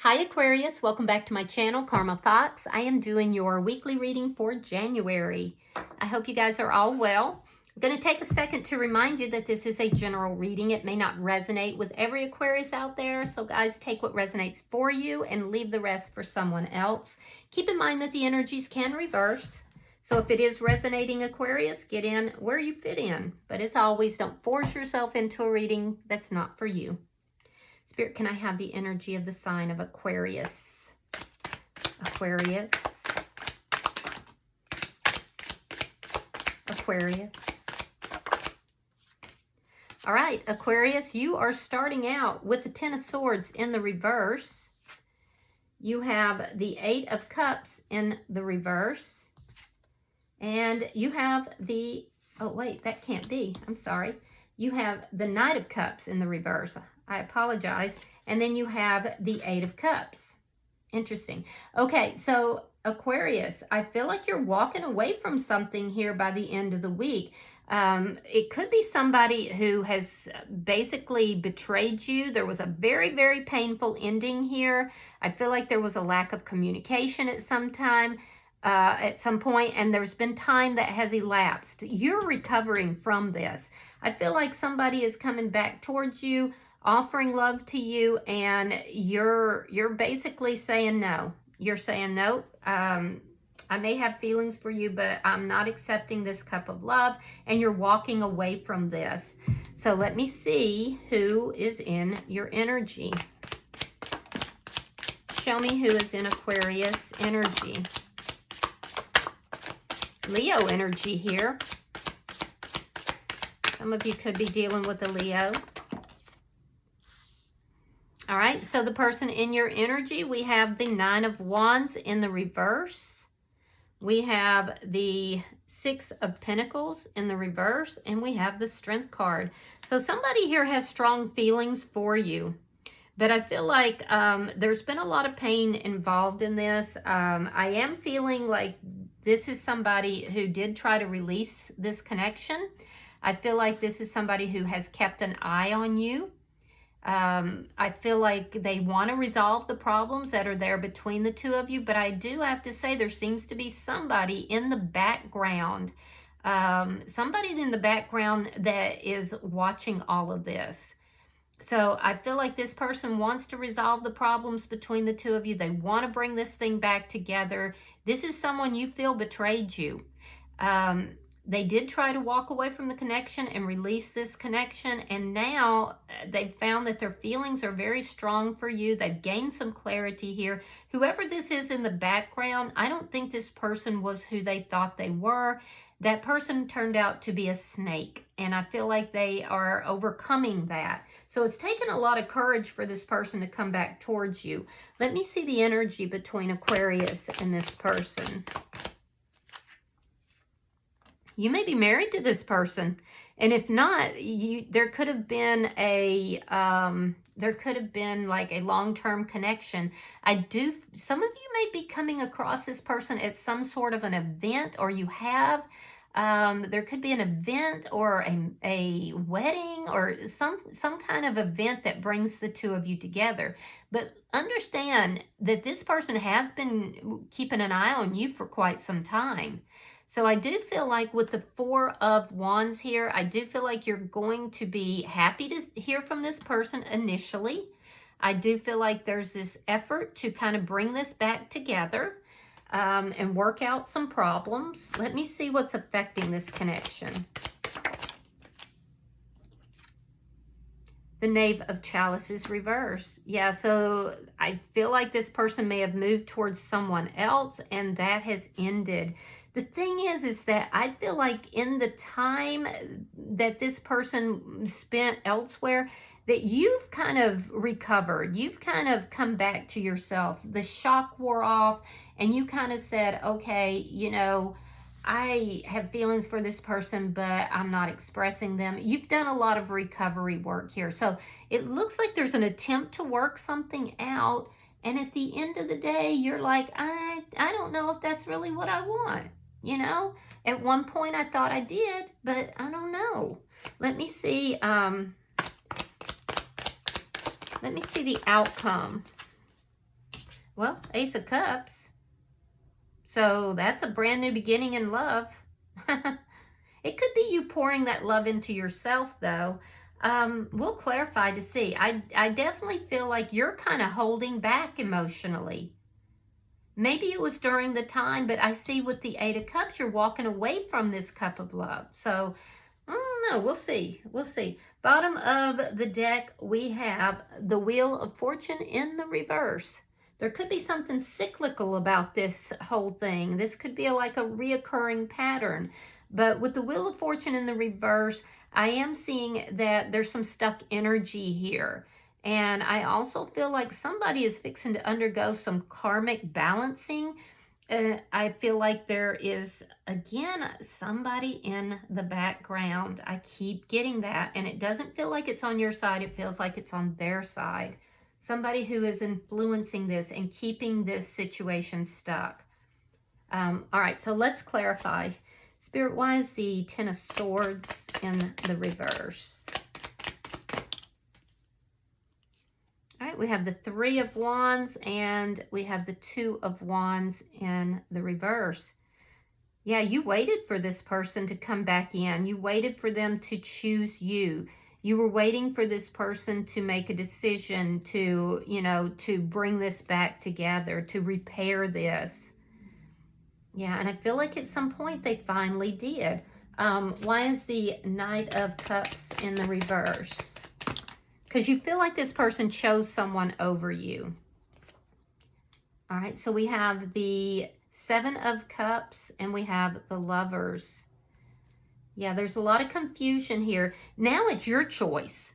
Hi Aquarius, welcome back to my channel, Karma Fox. I am doing your weekly reading for January. I hope you guys are all well. I'm going to take a second to remind you that this is a general reading. It may not resonate with every Aquarius out there, so guys, take what resonates for you and leave the rest for someone else. Keep in mind that the energies can reverse. So if it is resonating Aquarius, get in where you fit in. But as always, don't force yourself into a reading that's not for you. Spirit, can I have the energy of the sign of Aquarius? Aquarius. Aquarius. All right, Aquarius, you are starting out with the Ten of Swords in the reverse. You have the Eight of Cups in the reverse. And you have the, oh wait, that can't be, I'm sorry. You have the Knight of Cups in the reverse. I apologize. And then you have the Eight of Cups. Interesting. Okay, so Aquarius, I feel like you're walking away from something here by the end of the week. It could be somebody who has basically betrayed you. There was a very, very painful ending here. I feel like there was a lack of communication at some time. At some point, and there's been time that has elapsed. You're recovering from this. I feel like somebody is coming back towards you, offering love to you, and you're basically saying no. You're saying no. I may have feelings for you, but I'm not accepting this cup of love, and you're walking away from this. So let me see who is in your energy. Show me who is in Aquarius energy. Leo energy here. Some of you could be dealing with a Leo. All right, so the person in your energy, we have the Nine of Wands in the reverse. We have the Six of Pentacles in the reverse, and we have the Strength card. So somebody here has strong feelings for you. But I feel like there's been a lot of pain involved in this. I am feeling like this is somebody who did try to release this connection. I feel like this is somebody who has kept an eye on you. I feel like they want to resolve the problems that are there between the two of you. But I do have to say there seems to be somebody in the background. Somebody in the background that is watching all of this. So I feel like this person wants to resolve the problems between the two of you. They want to bring this thing back together. This is someone you feel betrayed you. They did try to walk away from the connection and release this connection. And now they've found that their feelings are very strong for you. They've gained some clarity here. Whoever this is in the background, I don't think this person was who they thought they were. That person turned out to be a snake, and I feel like they are overcoming that. So it's taken a lot of courage for this person to come back towards you. Let me see the energy between Aquarius and this person. You may be married to this person, and if not, there could have been like a long-term connection. Some of you may be coming across this person at some sort of an event, or you have. There could be an event or a wedding or some kind of event that brings the two of you together. But understand that this person has been keeping an eye on you for quite some time. So I do feel like with the Four of Wands here, I do feel like you're going to be happy to hear from this person initially. I do feel like there's this effort to kind of bring this back together and work out some problems. Let me see what's affecting this connection. The Knave of Chalices reverse. Yeah, so I feel like this person may have moved towards someone else, and that has ended. The thing is that I feel like in the time that this person spent elsewhere, that you've kind of recovered. You've kind of come back to yourself. The shock wore off, and you kind of said, okay, you know, I have feelings for this person, but I'm not expressing them. You've done a lot of recovery work here. So it looks like there's an attempt to work something out. And at the end of the day, you're like, I don't know if that's really what I want. You know, at one point I thought I did, but I don't know. Let me see. Let me see the outcome. Well, Ace of Cups. So that's a brand new beginning in love. It could be you pouring that love into yourself, though. We'll clarify to see. I definitely feel like you're kind of holding back emotionally. Maybe it was during the time, but I see with the Eight of Cups, you're walking away from this cup of love. So, I don't know. We'll see. We'll see. Bottom of the deck, we have the Wheel of Fortune in the reverse. There could be something cyclical about this whole thing. This could be like a reoccurring pattern. But with the Wheel of Fortune in the reverse, I am seeing that there's some stuck energy here. And I also feel like somebody is fixing to undergo some karmic balancing. I feel like there is, again, somebody in the background. I keep getting that. And it doesn't feel like it's on your side. It feels like it's on their side. Somebody who is influencing this and keeping this situation stuck. All right, so let's clarify. Spirit, why is the Ten of Swords in the reverse? All right, we have the Three of Wands and we have the Two of Wands in the reverse. Yeah, you waited for this person to come back in. You waited for them to choose you. You were waiting for this person to make a decision to, to bring this back together, to repair this. Yeah, and I feel like at some point they finally did. Why is the Knight of Cups in the reverse? Because you feel like this person chose someone over you. All right, so we have the Seven of Cups and we have the Lovers. Yeah, there's a lot of confusion here. Now it's your choice.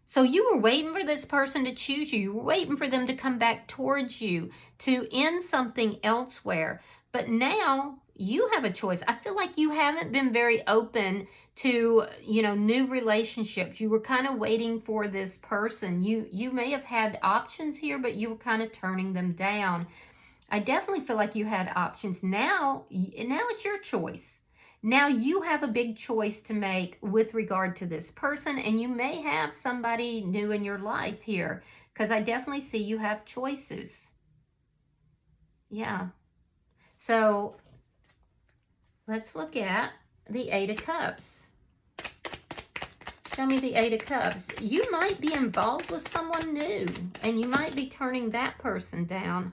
So you were waiting for this person to choose you. You were waiting for them to come back towards you, to end something elsewhere. But now you have a choice. I feel like you haven't been very open to, new relationships. You were kind of waiting for this person. You may have had options here, but you were kind of turning them down. I definitely feel like you had options. Now it's your choice. Now you have a big choice to make with regard to this person, and you may have somebody new in your life here, because I definitely see you have choices. Yeah. So let's look at the Eight of Cups. Show me the Eight of Cups. You might be involved with someone new, and you might be turning that person down.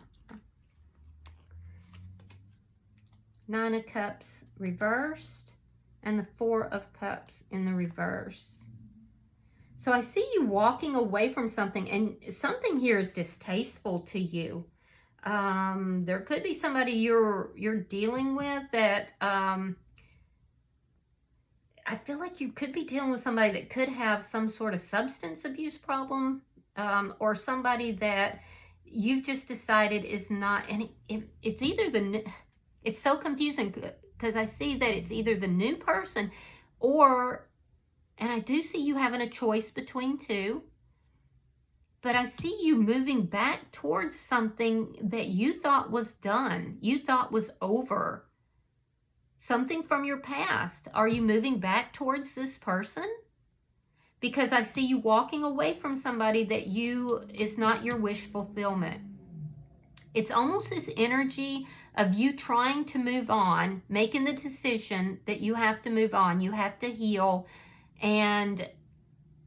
Nine of Cups reversed and the Four of Cups in the reverse. So I see you walking away from something, and something here is distasteful to you. There could be somebody you're dealing with that I feel like you could be dealing with somebody that could have some sort of substance abuse problem, or somebody that you've just decided is not, and it's either it's so confusing because I see that it's either the new person or, and I do see you having a choice between two, but I see you moving back towards something that you thought was done, you thought was over, something from your past. Are you moving back towards this person? Because I see you walking away from somebody that is not your wish fulfillment. It's almost this energy of you trying to move on, making the decision that you have to move on, you have to heal, and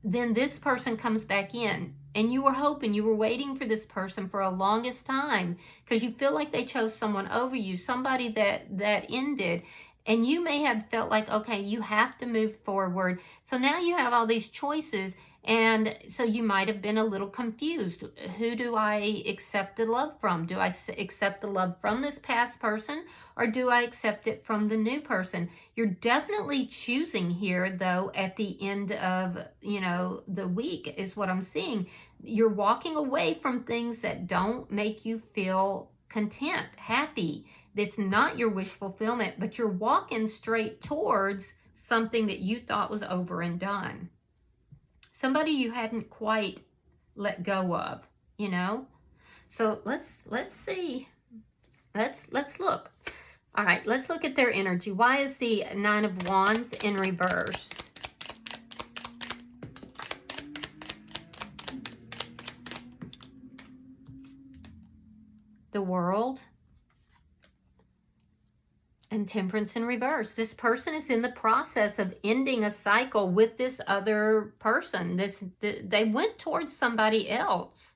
then this person comes back in, and you were hoping, you were waiting for this person for a longest time because you feel like they chose someone over you, somebody that ended, and you may have felt like, okay, you have to move forward. So now you have all these choices, and so you might have been a little confused. Who do I accept the love from? Do I accept the love from this past person, or do I accept it from the new person? You're definitely choosing here, though, at the end of, the week is what I'm seeing. You're walking away from things that don't make you feel content, happy. It's not your wish fulfillment, but you're walking straight towards something that you thought was over and done. Somebody you hadn't quite let go of, So let's see. Let's look. All right, let's look at their energy. Why is the Nine of Wands in reverse? the World, and Temperance in reverse. This person is in the process of ending a cycle with this other person. They went towards somebody else.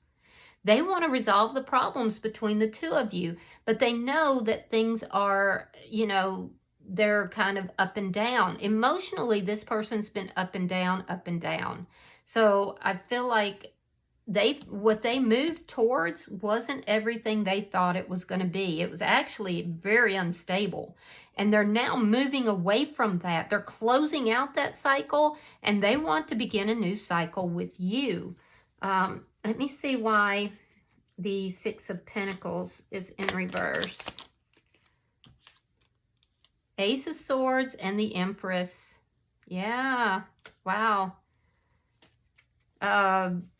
They want to resolve the problems between the two of you, but they know that things are, you know, they're kind of up and down. Emotionally, this person's been up and down, up and down. So I feel like what they moved towards wasn't everything they thought it was going to be. It was actually very unstable. And they're now moving away from that. They're closing out that cycle, and they want to begin a new cycle with you. Let me see why the Six of Pentacles is in reverse. Ace of Swords and the Empress. Yeah, wow.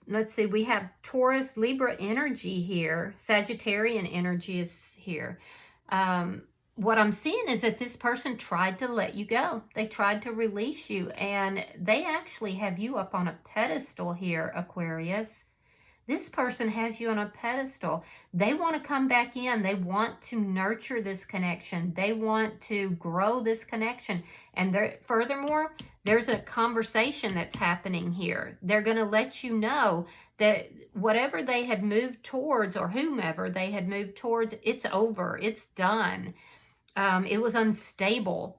Let's see, we have Taurus, Libra energy here. Sagittarian energy is here. What I'm seeing is that this person tried to let you go. They tried to release you, and they actually have you up on a pedestal here, Aquarius. This person has you on a pedestal. They want to come back in. They want to nurture this connection. They want to grow this connection. And furthermore, there's a conversation that's happening here. They're going to let you know that whatever they had moved towards, or whomever they had moved towards, it's over. It's done. It was unstable.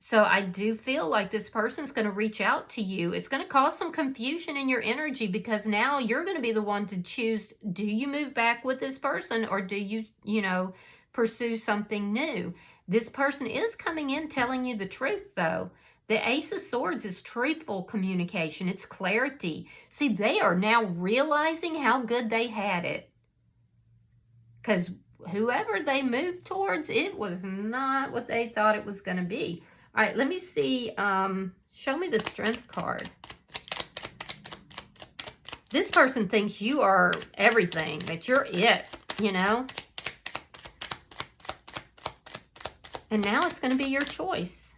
So I do feel like this person's going to reach out to you. It's going to cause some confusion in your energy, because now you're going to be the one to choose, do you move back with this person, or do you, pursue something new? This person is coming in telling you the truth, though. The Ace of Swords is truthful communication. It's clarity. See, they are now realizing how good they had it. Because whoever they moved towards, it was not what they thought it was going to be. All right, let me see. Show me the Strength card. This person thinks you are everything, that you're it, And now it's going to be your choice.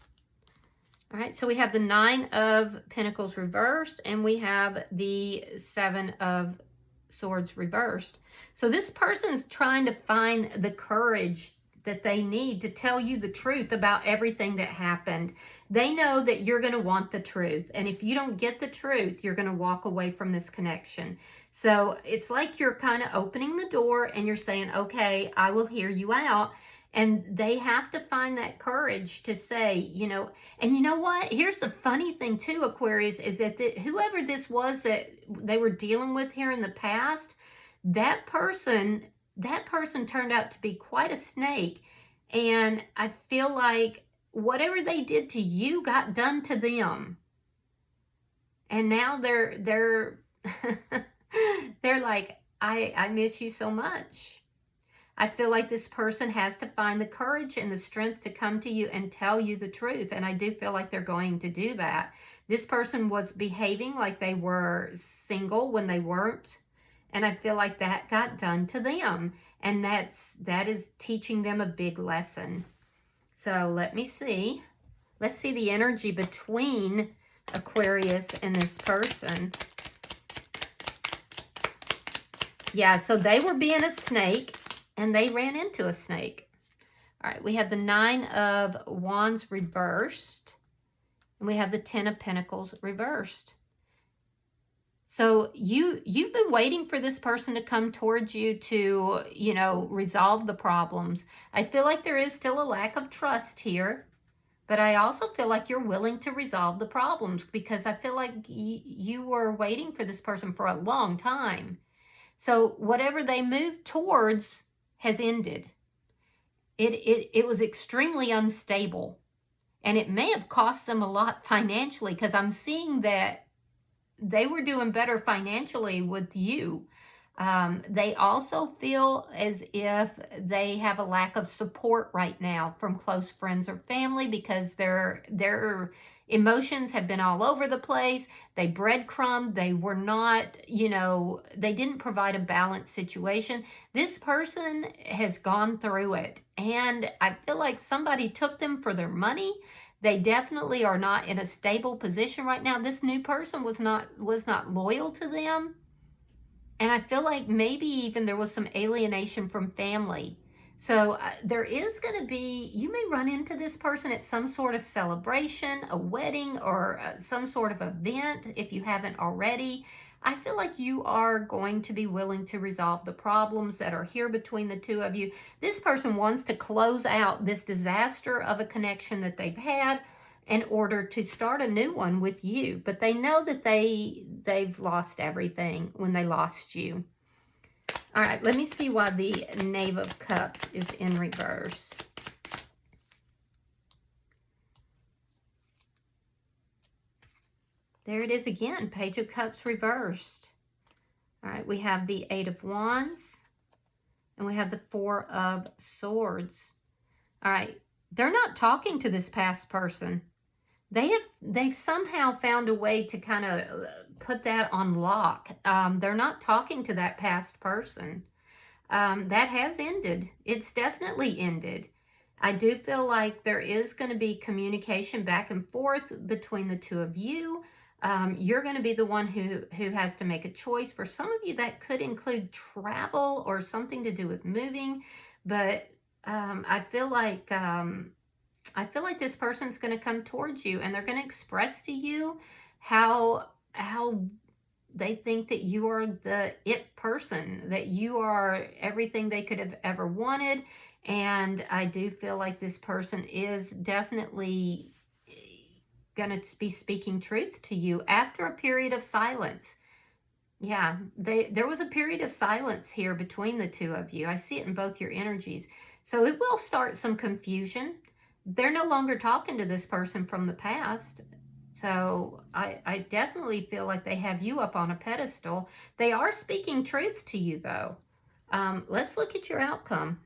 All right, so we have the Nine of Pentacles reversed, and we have the Seven of Swords reversed. So this person is trying to find the courage that they need to tell you the truth about everything that happened. They know that you're going to want the truth. And if you don't get the truth, you're going to walk away from this connection. So it's like you're kind of opening the door and you're saying, okay, I will hear you out. And they have to find that courage to say, and you know what? Here's the funny thing too, Aquarius, is that whoever this was that they were dealing with here in the past, that person turned out to be quite a snake. And I feel like whatever they did to you got done to them. And now they're they're like, I miss you so much. I feel like this person has to find the courage and the strength to come to you and tell you the truth. And I do feel like they're going to do that. This person was behaving like they were single when they weren't. And I feel like that got done to them. And that is teaching them a big lesson. So let me see. Let's see the energy between Aquarius and this person. Yeah, so they were being a snake, and they ran into a snake. All right, we have the Nine of Wands reversed, and we have the Ten of Pentacles reversed. So you've been waiting for this person to come towards you to, resolve the problems. I feel like there is still a lack of trust here, but I also feel like you're willing to resolve the problems, because I feel like you were waiting for this person for a long time. So whatever they moved towards has ended. It was extremely unstable, and it may have cost them a lot financially, because I'm seeing that they were doing better financially with you. They also feel as if they have a lack of support right now from close friends or family, because their emotions have been all over the place. They breadcrumbed. They were not, they didn't provide a balanced situation. This person has gone through it, and I feel like somebody took them for their money. They definitely are not in a stable position right now. This new person was not loyal to them. And I feel like maybe even there was some alienation from family. So there is going to be, you may run into this person at some sort of celebration, a wedding, or some sort of event if you haven't already. I feel like you are going to be willing to resolve the problems that are here between the two of you. This person wants to close out this disaster of a connection that they've had in order to start a new one with you. But they know that they've lost everything when they lost you. All right, let me see why the Knave of Cups is in reverse. There it is again, Page of Cups reversed. All right, we have the Eight of Wands, and we have the Four of Swords. All right, they're not talking to this past person. They've somehow found a way to kind of put that on lock. They're not talking to that past person. That has ended. It's definitely ended. I do feel like there is going to be communication back and forth between the two of you. You're going to be the one who has to make a choice. For some of you, that could include travel or something to do with moving. But I feel like this person's going to come towards you, and they're going to express to you how they think that you are the it person, that you are everything they could have ever wanted. And I do feel like this person is definitely going to be speaking truth to you after a period of silence. Yeah, there was a period of silence here between the two of you. I see it in both your energies. So it will start some confusion. They're no longer talking to this person from the past. So I definitely feel like they have you up on a pedestal. They are speaking truth to you, though. Let's look at your outcome.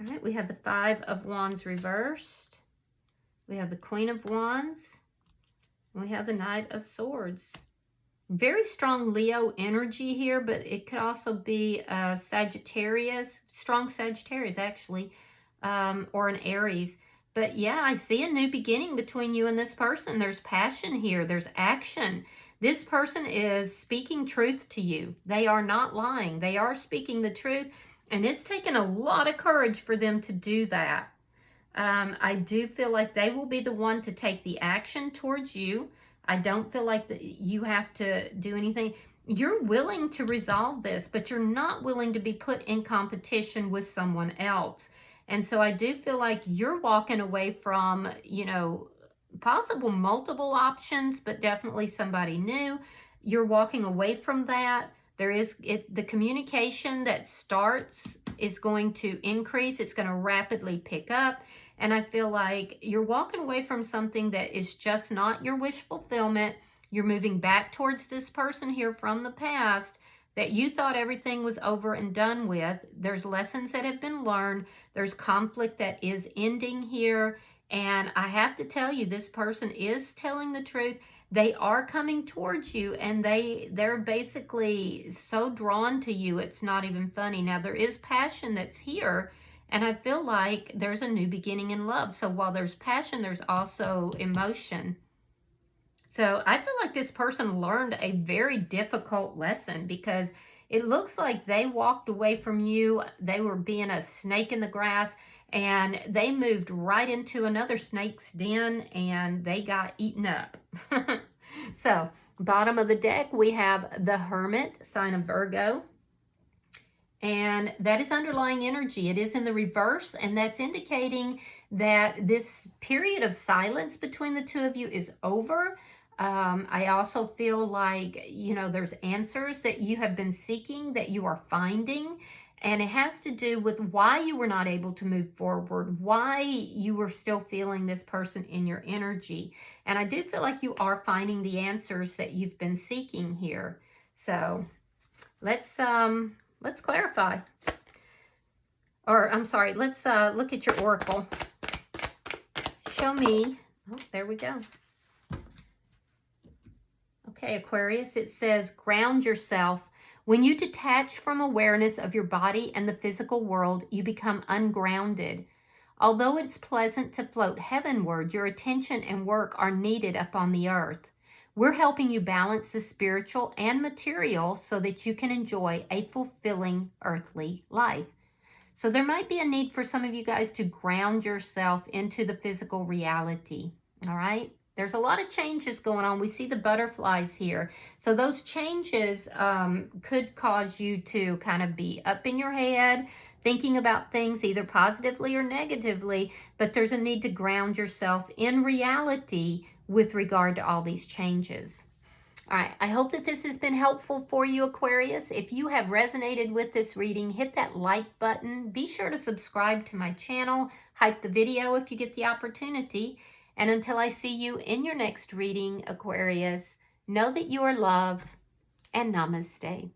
All right, we have the Five of Wands reversed. We have the Queen of Wands. We have the Knight of Swords. Very strong Leo energy here, but it could also be Sagittarius, strong Sagittarius actually, or an Aries. But yeah, I see a new beginning between you and this person. There's passion here. There's action. This person is speaking truth to you. They are not lying. They are speaking the truth, and it's taken a lot of courage for them to do that. I do feel like they will be the one to take the action towards you. I don't feel like that you have to do anything. You're willing to resolve this, but you're not willing to be put in competition with someone else. And so I do feel like you're walking away from, you know, possible multiple options, but definitely somebody new. You're walking away from that. The communication that starts is going to increase. It's going to rapidly pick up. And I feel like you're walking away from something that is just not your wish fulfillment. You're moving back towards this person here from the past that you thought everything was over and done with. There's lessons that have been learned. There's conflict that is ending here. And I have to tell you, this person is telling the truth. They are coming towards you, and they're basically so drawn to you, it's not even funny. Now, there is passion that's here, and I feel like there's a new beginning in love. So while there's passion, there's also emotion. So I feel like this person learned a very difficult lesson, because it looks like they walked away from you. They were being a snake in the grass, and they moved right into another snake's den, and they got eaten up. So, bottom of the deck, we have the Hermit, sign of Virgo. And that is underlying energy. It is in the reverse, and that's indicating that this period of silence between the two of you is over. I also feel like, you know, there's answers that you have been seeking that you are finding. And it has to do with why you were not able to move forward, why you were still feeling this person in your energy. And I do feel like you are finding the answers that you've been seeking here. So let's clarify. Or I'm sorry, let's look at your oracle. Show me. Oh, there we go. Okay, Aquarius, it says, ground yourself When you detach from awareness of your body and the physical world, you become ungrounded. Although it's pleasant to float heavenward, your attention and work are needed upon the earth. We're helping you balance the spiritual and material so that you can enjoy a fulfilling earthly life. So there might be a need for some of you guys to ground yourself into the physical reality, all right? There's a lot of changes going on. We see the butterflies here. So those changes could cause you to kind of be up in your head, thinking about things either positively or negatively, but there's a need to ground yourself in reality with regard to all these changes. All right, I hope that this has been helpful for you, Aquarius. If you have resonated with this reading, hit that like button. Be sure to subscribe to my channel. Hype the video if you get the opportunity. And until I see you in your next reading, Aquarius, know that you are loved and namaste.